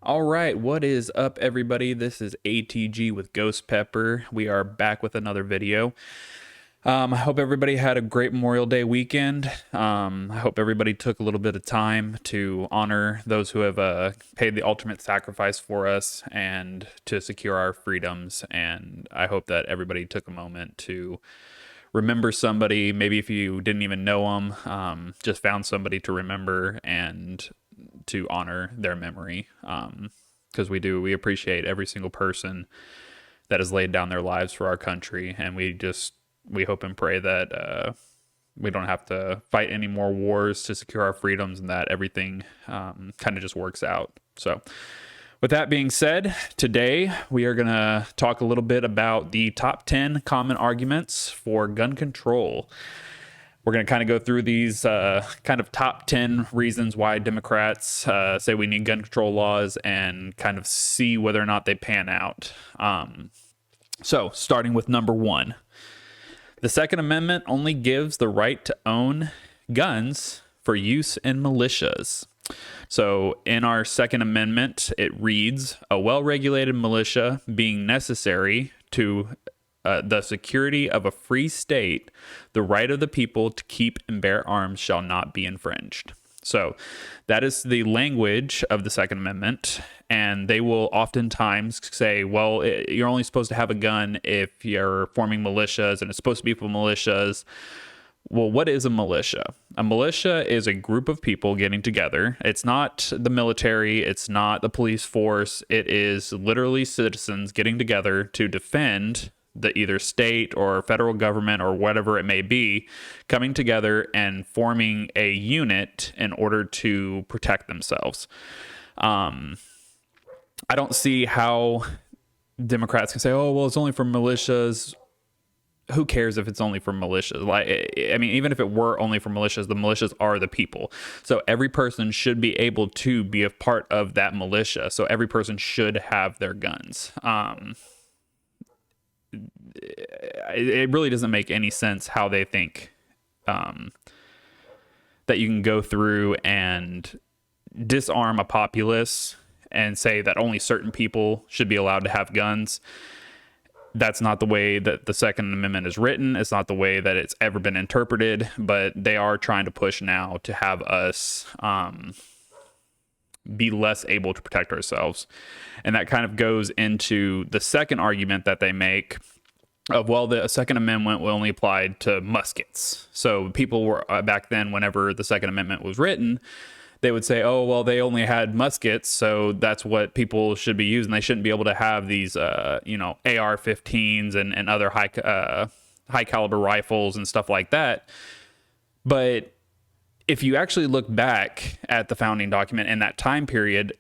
All right, what is up, everybody? This is ATG with Ghost Pepper. We are back with another video. I hope everybody had a great Memorial Day weekend. I hope everybody took a little bit of time to honor those who have paid the ultimate sacrifice for us and to secure our freedoms. And I hope that everybody took a moment to remember somebody, maybe if you didn't even know them, just found somebody to remember and to honor their memory, because we appreciate every single person that has laid down their lives for our country, and we hope and pray that we don't have to fight any more wars to secure our freedoms, and that everything kind of just works out. So with that being said, today we are going to talk a little bit about the top 10 common arguments for gun control. We're going to kind of go through these kind of top 10 reasons why Democrats say we need gun control laws and kind of see whether or not they pan out. So starting with number one, the Second Amendment only gives the right to own guns for use in militias. So in our Second Amendment, it reads, a well-regulated militia being necessary to the security of a free state, the right of the people to keep and bear arms shall not be infringed. So that is the language of the Second Amendment, and they will oftentimes say, well, you're only supposed to have a gun if you're forming militias, and it's supposed to be for militias. Well, what is a militia? A militia is a group of people getting together. It's not the military. It's not the police force. It is literally citizens getting together to defend the either state or federal government or whatever it may be, coming together and forming a unit in order to protect themselves. I don't see how Democrats can say, oh, well, it's only for militias. Who cares if it's only for militias? Like, I mean, even if it were only for militias, the militias are the people. So every person should be able to be a part of that militia. So every person should have their guns. It really doesn't make any sense how they think that you can go through and disarm a populace and say that only certain people should be allowed to have guns. That's not the way that the Second Amendment is written. It's not the way that it's ever been interpreted, but they are trying to push now to have us be less able to protect ourselves. And that kind of goes into the second argument that they make of, well, the Second Amendment will only apply to muskets. So people were back then, whenever the Second Amendment was written, they would say, oh, well, they only had muskets, so that's what people should be using. They shouldn't be able to have these, AR-15s and other high caliber rifles and stuff like that. But if you actually look back at the founding document in that time period,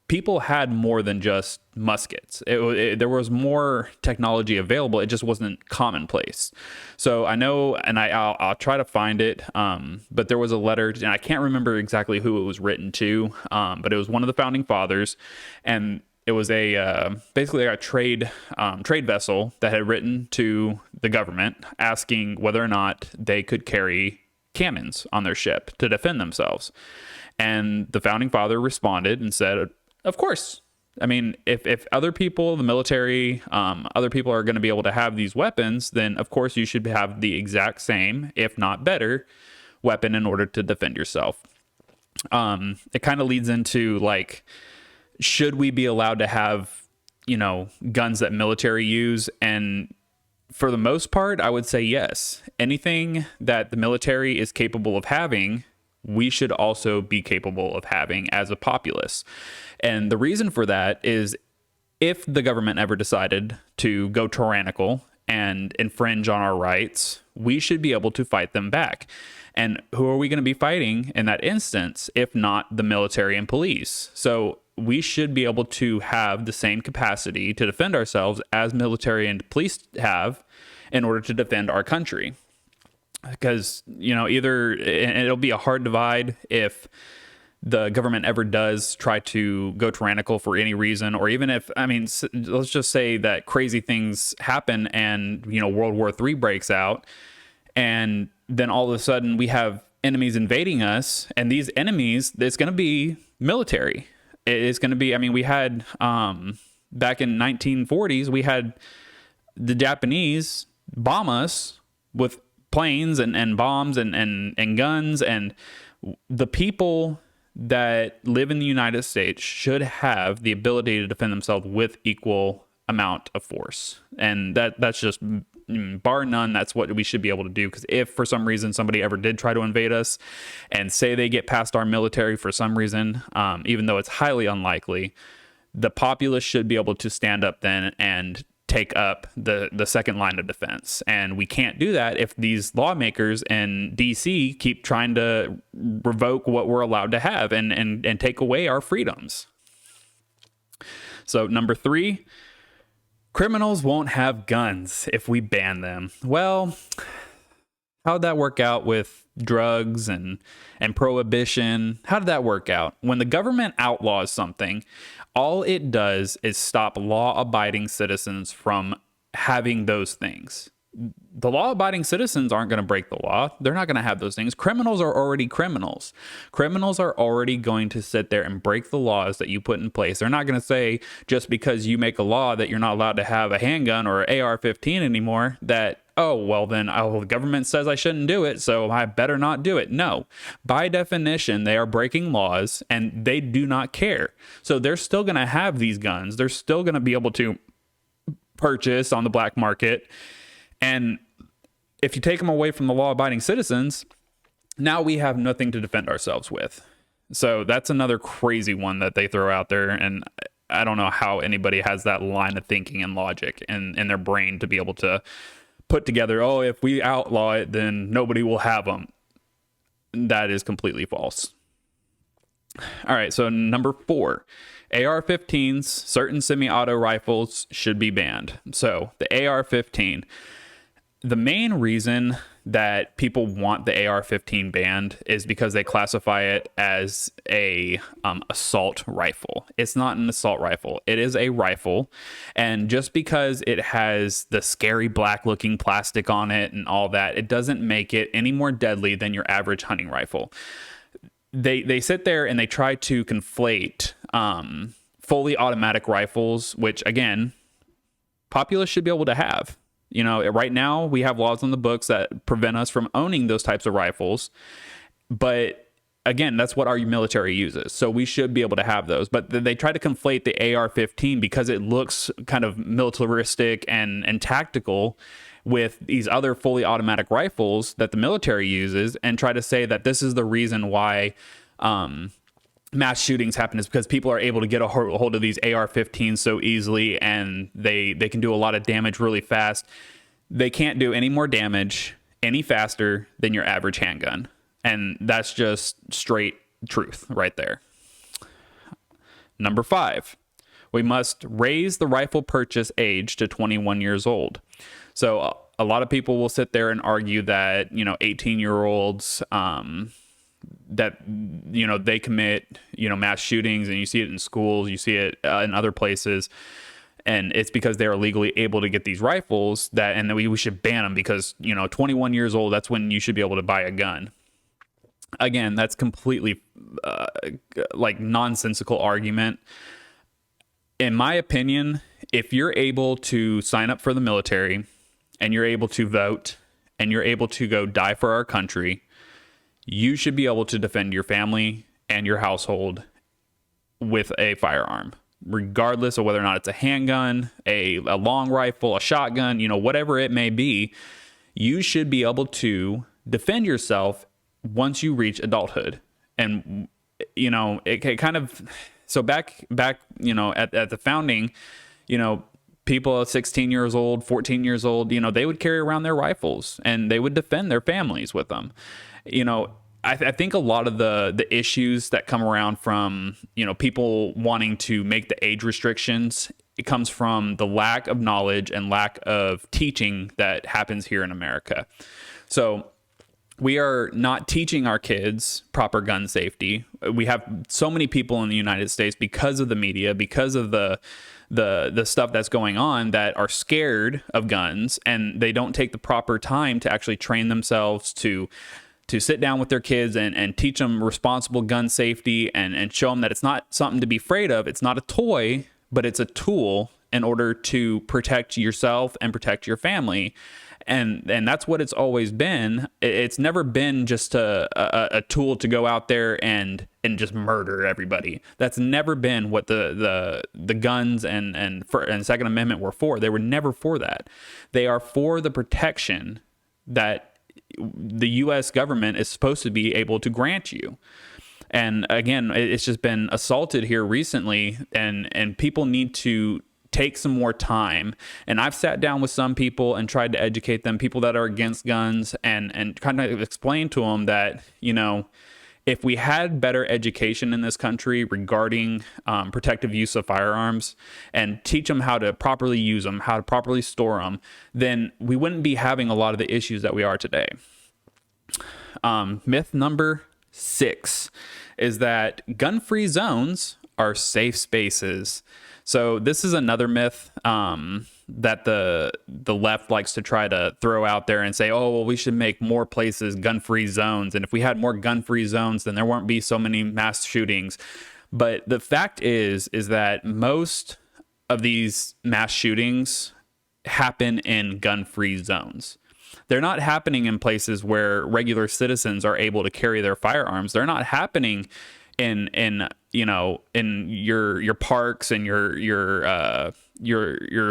people had more than just muskets. There was more technology available. It just wasn't commonplace. So I know, and I'll try to find it, but there was a letter, and I can't remember exactly who it was written to, but it was one of the founding fathers, and it was basically a trade vessel that had written to the government asking whether or not they could carry cannons on their ship to defend themselves. And the founding father responded and said, of course. I mean, if other people, the military, other people are going to be able to have these weapons, then of course you should have the exact same, if not better, weapon in order to defend yourself. It kind of leads into, like, should we be allowed to have, guns that military use? And for the most part, I would say yes. Anything that the military is capable of having, we should also be capable of having as a populace. And the reason for that is, if the government ever decided to go tyrannical and infringe on our rights, we should be able to fight them back. And who are we going to be fighting in that instance, if not the military and police? So we should be able to have the same capacity to defend ourselves as military and police have in order to defend our country. Because, either it'll be a hard divide if the government ever does try to go tyrannical for any reason, or even if, let's just say that crazy things happen and, World War III breaks out, and then all of a sudden we have enemies invading us, and these enemies, it's going to be military. It is going to be, I mean, we had, back in 1940s, we had the Japanese bomb us with planes and bombs and guns, and the people that live in the United States should have the ability to defend themselves with equal amount of force. And that's just bar none, that's what we should be able to do. Because if for some reason somebody ever did try to invade us, and say they get past our military for some reason, even though it's highly unlikely, the populace should be able to stand up then and take up the second line of defense. And we can't do that if these lawmakers in DC keep trying to revoke what we're allowed to have and take away our freedoms. So number 3, criminals won't have guns if we ban them. Well, how'd that work out with drugs and prohibition? How did that work out? When the government outlaws something, all it does is stop law-abiding citizens from having those things. The law-abiding citizens aren't going to break the law. They're not going to have those things. Criminals are already criminals. Criminals are already going to sit there and break the laws that you put in place. They're not going to say, just because you make a law that you're not allowed to have a handgun or an AR-15 anymore, that, oh, well then, the government says I shouldn't do it, so I better not do it. No. By definition, they are breaking laws, and they do not care. So they're still going to have these guns. They're still going to be able to purchase on the black market. And if you take them away from the law-abiding citizens, now we have nothing to defend ourselves with. So that's another crazy one that they throw out there. And I don't know how anybody has that line of thinking and logic in their brain to be able to put together, oh, if we outlaw it, then nobody will have them. That is completely false. All right, so number 4, AR-15s, certain semi-auto rifles should be banned. So the AR-15, the main reason that people want the AR-15 banned is because they classify it as a assault rifle. It's not an assault rifle. It is a rifle. And just because it has the scary black looking plastic on it and all that, it doesn't make it any more deadly than your average hunting rifle. They sit there and they try to conflate fully automatic rifles, which again, populace should be able to have. You know, right now we have laws on the books that prevent us from owning those types of rifles. But again, that's what our military uses. So we should be able to have those. But they try to conflate the AR-15 because it looks kind of militaristic and tactical with these other fully automatic rifles that the military uses, and try to say that this is the reason why mass shootings happen, is because people are able to get a hold of these AR-15s so easily, and they can do a lot of damage really fast. They can't do any more damage any faster than your average handgun. And that's just straight truth right there. Number 5, we must raise the rifle purchase age to 21 years old. So a lot of people will sit there and argue that, 18-year-olds, that, they commit, mass shootings, and you see it in schools, you see it in other places. And it's because they're legally able to get these rifles and we should ban them because, 21 years old, that's when you should be able to buy a gun. Again, that's completely nonsensical argument. In my opinion, if you're able to sign up for the military and you're able to vote and you're able to go die for our country, you should be able to defend your family and your household with a firearm, regardless of whether or not it's a handgun, a long rifle, a shotgun, whatever it may be. You should be able to defend yourself once you reach adulthood. And, it kind of, so back, at the founding, people at 16 years old, 14 years old, they would carry around their rifles and they would defend their families with them. I think a lot of the issues that come around from, people wanting to make the age restrictions, it comes from the lack of knowledge and lack of teaching that happens here in America. So we are not teaching our kids proper gun safety. We have so many people in the United States, because of the media, because of the stuff that's going on, that are scared of guns, and they don't take the proper time to actually train themselves to to sit down with their kids and teach them responsible gun safety and show them that it's not something to be afraid of. It's not a toy, but it's a tool in order to protect yourself and protect your family. And that's what it's always been. It's never been just a tool to go out there and just murder everybody. That's never been what the guns and Second Amendment were for. They were never for that. They are for the protection that the U.S. government is supposed to be able to grant you. And again, it's just been assaulted here recently, and people need to take some more time. And I've sat down with some people and tried to educate them, people that are against guns, and kind of explain to them that, you know, if we had better education in this country regarding protective use of firearms and teach them how to properly use them, how to properly store them, then we wouldn't be having a lot of the issues that we are today. Myth number 6 is that gun-free zones are safe spaces. So this is another myth that the left likes to try to throw out there and say, oh, well, we should make more places gun-free zones. And if we had more gun-free zones, then there won't be so many mass shootings. But the fact is that most of these mass shootings happen in gun-free zones. They're not happening in places where regular citizens are able to carry their firearms. They're not happening in your parks and your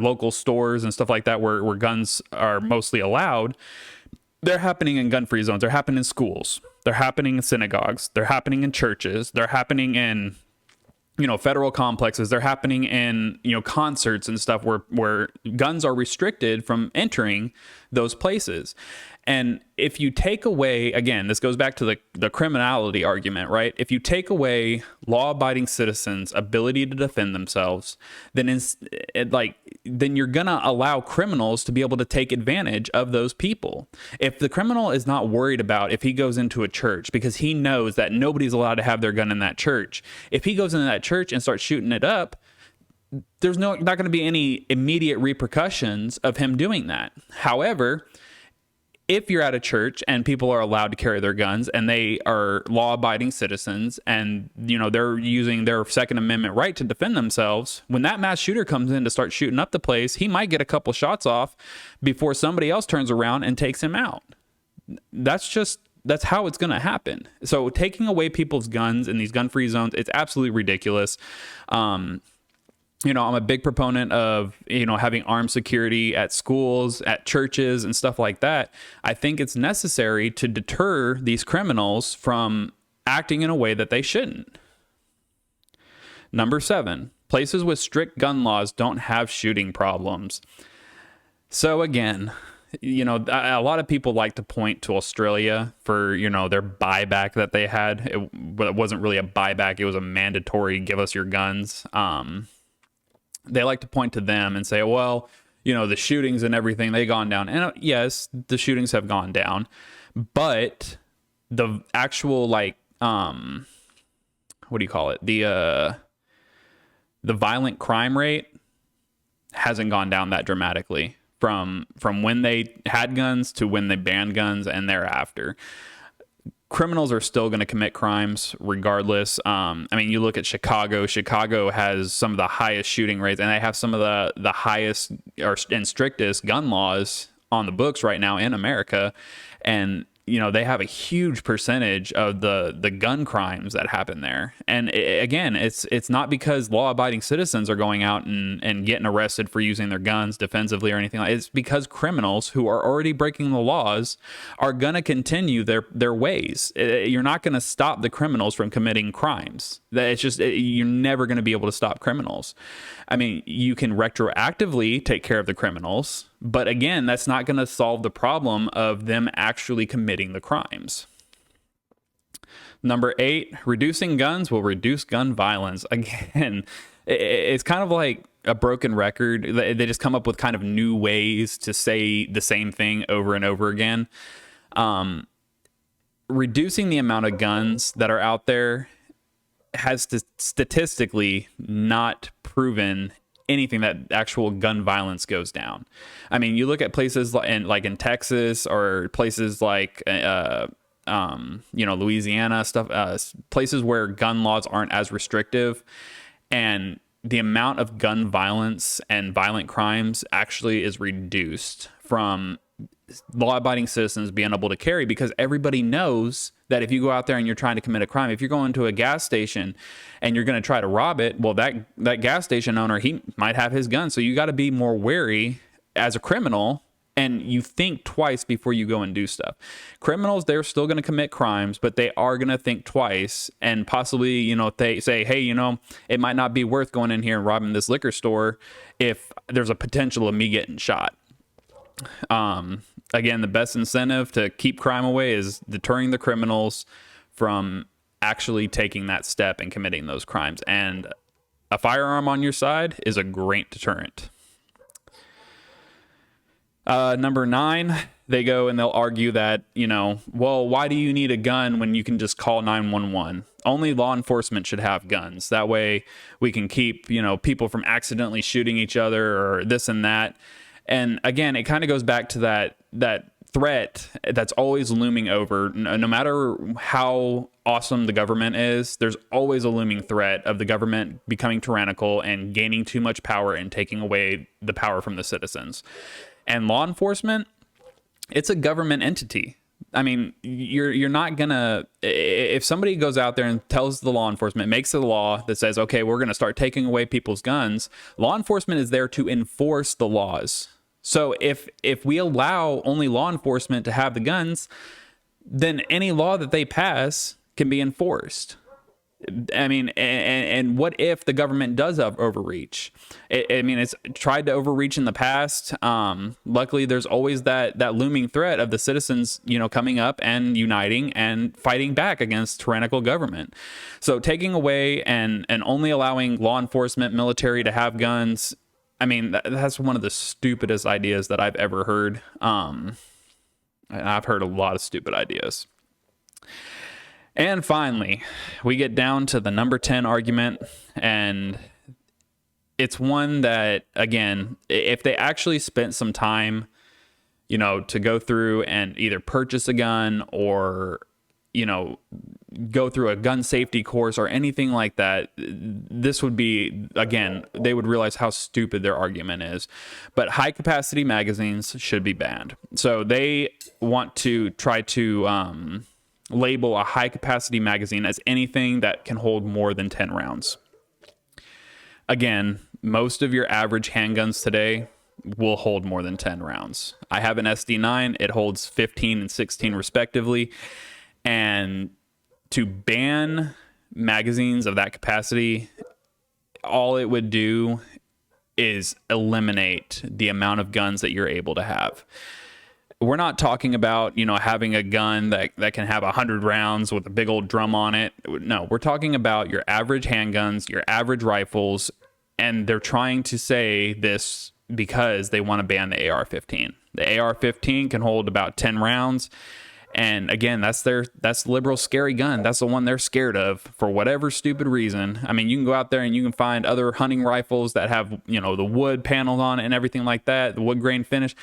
local stores and stuff like that where guns are mostly allowed. They're happening in gun-free zones. They're happening in schools. They're happening in synagogues. They're happening in churches. They're happening in federal complexes. They're happening in concerts and stuff where guns are restricted from entering those places. And if you take away, again, this goes back to the criminality argument, right? If you take away law-abiding citizens' ability to defend themselves, then you're gonna allow criminals to be able to take advantage of those people. If the criminal is not worried about if he goes into a church because he knows that nobody's allowed to have their gun in that church, if he goes into that church and starts shooting it up, there's not going to be any immediate repercussions of him doing that. However, if you're at a church and people are allowed to carry their guns and they are law-abiding citizens and they're using their Second Amendment right to defend themselves, when that mass shooter comes in to start shooting up the place, he might get a couple shots off before somebody else turns around and takes him out. That's how it's going to happen. So taking away people's guns in these gun-free zones, it's absolutely ridiculous. I'm a big proponent of, having armed security at schools, at churches and stuff like that. I think it's necessary to deter these criminals from acting in a way that they shouldn't. Number 7, places with strict gun laws don't have shooting problems. So again, a lot of people like to point to Australia for, their buyback that they had. It wasn't really a buyback. It was a mandatory give us your guns. They like to point to them and say, well, the shootings and everything, they've gone down. And yes, the shootings have gone down, but the actual what do you call it? The violent crime rate hasn't gone down that dramatically from when they had guns to when they banned guns and thereafter. Criminals are still going to commit crimes regardless. You look at Chicago. Chicago has some of the highest shooting rates, and they have some of the highest and strictest gun laws on the books right now in America. And they have a huge percentage of the gun crimes that happen there. And again, it's not because law-abiding citizens are going out and getting arrested for using their guns defensively or anything like that. It's because criminals who are already breaking the laws are going to continue their ways. You're not going to stop the criminals from committing crimes. You're never going to be able to stop criminals. You can retroactively take care of the criminals, but again, that's not going to solve the problem of them actually committing the crimes. Number 8, reducing guns will reduce gun violence. Again, it's kind of like a broken record. They just come up with kind of new ways to say the same thing over and over again. Reducing the amount of guns that are out there has statistically not proven anything that actual gun violence goes down. You look at places like in Texas or places like Louisiana stuff, places where gun laws aren't as restrictive, and the amount of gun violence and violent crimes actually is reduced from law-abiding citizens being able to carry, because everybody knows that if you go out there and you're trying to commit a crime, if you're going to a gas station and you're going to try to rob it, well, that gas station owner, he might have his gun. So you got to be more wary as a criminal, and you think twice before you go and do stuff. Criminals, they're still going to commit crimes, but they are going to think twice, and possibly, if they say, hey, it might not be worth going in here and robbing this liquor store if there's a potential of me getting shot. Again, the best incentive to keep crime away is deterring the criminals from actually taking that step and committing those crimes. And a firearm on your side is a great deterrent. Number 9, they go and they'll argue that, well, why do you need a gun when you can just call 911? Only law enforcement should have guns. That way we can keep, people from accidentally shooting each other or this and that. And again, it kind of goes back to that threat that's always looming over. No matter how awesome the government is, there's always a looming threat of the government becoming tyrannical and gaining too much power and taking away the power from the citizens. And law enforcement, it's a government entity. I mean, you're not gonna, if somebody goes out there and tells the law enforcement, makes a law that says, okay, we're gonna start taking away people's guns, law enforcement is there to enforce the laws. So if we allow only law enforcement to have the guns, then any law that they pass can be enforced. I mean, and what if the government does overreach? It's tried to overreach in the past. Luckily, there's always that looming threat of the citizens, coming up and uniting and fighting back against tyrannical government. So taking away and only allowing law enforcement, military to have guns, that's one of the stupidest ideas that I've ever heard. And I've heard a lot of stupid ideas. And finally, we get down to the number 10 argument, and it's one that, again, if they actually spent some time, to go through and either purchase a gun or, go through a gun safety course or anything like that, this would be, again, they would realize how stupid their argument is. But high capacity magazines should be banned. So they want to try to label a high capacity magazine as anything that can hold more than 10 rounds. Again, most of your average handguns today will hold more than 10 rounds. I have an SD9, it holds 15 and 16 respectively. And to ban magazines of that capacity, all it would do is eliminate the amount of guns that you're able to have. We're not talking about, having a gun that can have 100 rounds with a big old drum on it. No, we're talking about your average handguns, your average rifles, and they're trying to say this because they want to ban the AR-15. The AR-15 can hold about 10 rounds. And again, that's liberal scary gun. That's the one they're scared of for whatever stupid reason. You can go out there and you can find other hunting rifles that have, the wood panels on it and everything like that, the wood grain finish.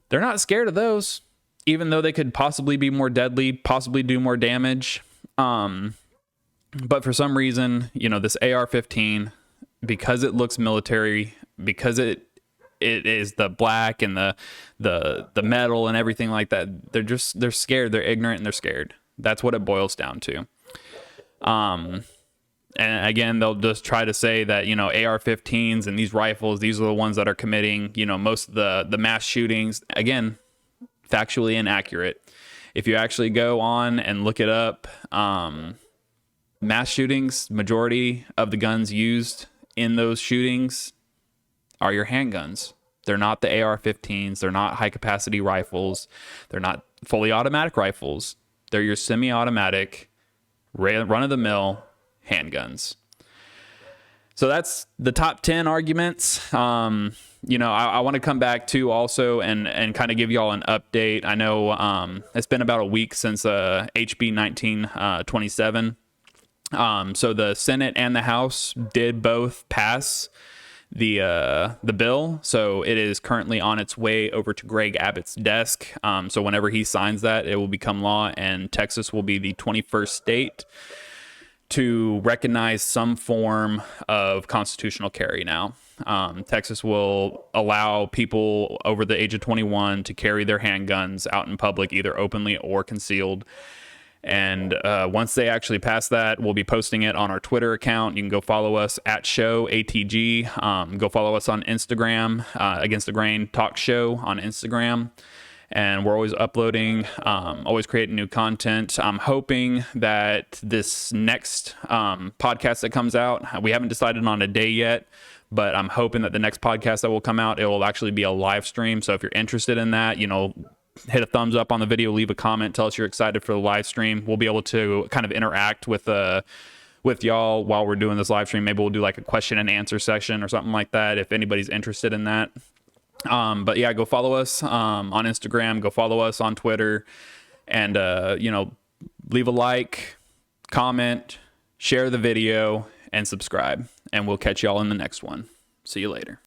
They're not scared of those, even though they could possibly be more deadly, possibly do more damage. But for some reason, this AR-15, because it looks military, because it is the black and the metal and everything like that, they're scared, they're ignorant, and they're scared. That's what it boils down to. And again, they'll just try to say that, AR-15s and these rifles, these are the ones that are committing, most of the mass shootings. Again, factually inaccurate. If you actually go on and look it up, mass shootings, majority of the guns used in those shootings are your handguns. They're not the AR-15s. They're not high-capacity rifles. They're not fully automatic rifles. They're your semi-automatic, run-of-the-mill handguns. So that's the top 10 arguments. I want to come back to also and kind of give y'all an update. I know it's been about a week since HB 1927. So the Senate and the House did both pass the bill. So it is currently on its way over to Greg Abbott's desk. So whenever he signs that, it will become law, and Texas will be the 21st state to recognize some form of constitutional carry now. Texas will allow people over the age of 21 to carry their handguns out in public, either openly or concealed. And once they actually pass that, we'll be posting it on our Twitter account. You can go follow us at show ATG. Go follow us on Instagram, Against the Grain Talk Show on Instagram. And we're always uploading, always creating new content. I'm hoping that this next podcast that comes out, we haven't decided on a day yet, but I'm hoping that the next podcast that will come out, it will actually be a live stream. So if you're interested in that, hit a thumbs up on the video, leave a comment, tell us you're excited for the live stream. We'll be able to kind of interact with y'all while we're doing this live stream. Maybe we'll do like a question and answer session or something like that if anybody's interested in that. But yeah, go follow us on Instagram, go follow us on Twitter, and leave a like, comment, share the video, and subscribe. And we'll catch y'all in the next one. See you later.